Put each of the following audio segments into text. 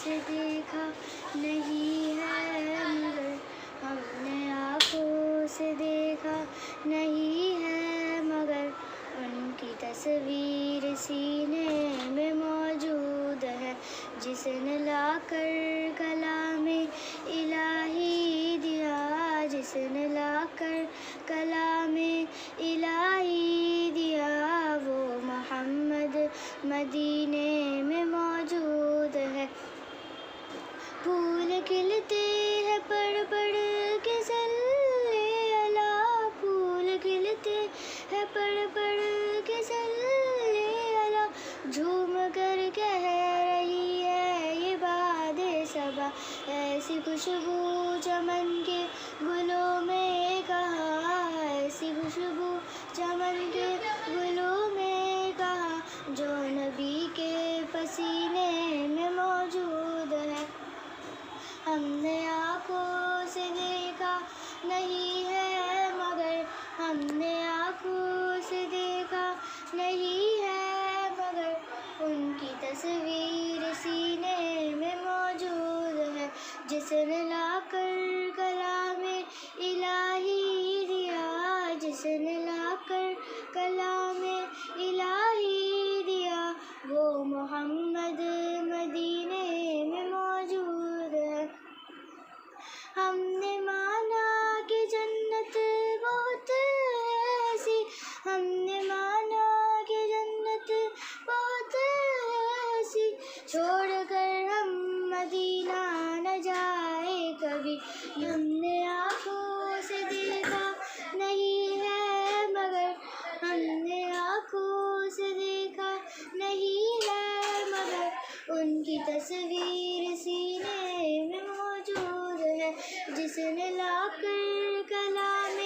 سے دیکھا نہیں ہے مگر ہم نے آنکھوں سے دیکھا نہیں ہے مگر ان کی تصویر سینے میں موجود ہے، جس نے لا کر کلام الہی دیا، جس نے لا کر کلام الہی دیا، وہ محمد مدینے میں موجود ہے۔ پھول کھلتے ہیں پڑھ پڑھ کے صلی اللہ، پھول کھلتے ہیں پڑھ پڑھ کے صلی اللہ، جھوم کر کہہ رہی ہے یہ باد صبا، ایسی خوشبو چمن کے گلوں میں کہاں، ایسی خوشبو چمن کے گلوں میں کہاں، جو نبی کے پسینے میں موجود ہے۔ ہم نے آنکھوں سے دیکھا نہیں ہے مگر ہم نے آنکھوں سے دیکھا نہیں ہے مگر ان کی تصویر سینے میں موجود ہے، جس نے لا کر کلام الہی دیا، جس نے لا کر کلام الہی دیا، وہ محمد مدینے میں موجود ہے۔ ہم نے مانا کہ جنت بہت ایسی، ہم نے مانا کہ جنت بہت ایسی، چھوڑ کر ہم مدینہ نہ جائے کبھی، ہم نے آنکھوں سے دیکھا نہیں ہے مگر ہم نے آنکھوں سے دیکھا نہیں ہے مگر ان کی تصویر سینے میں موجود ہے، جس نے لا کر کلام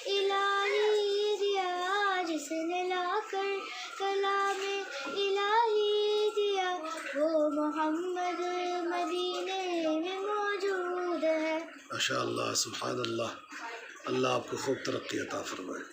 الہی دیا، جس نے لا کر کلام الہی دیا، وہ محمد مدینے میں موجود ہے۔ ماشاء اللہ، سبحان اللہ، اللہ آپ کو خوب ترقی عطا فرمائے۔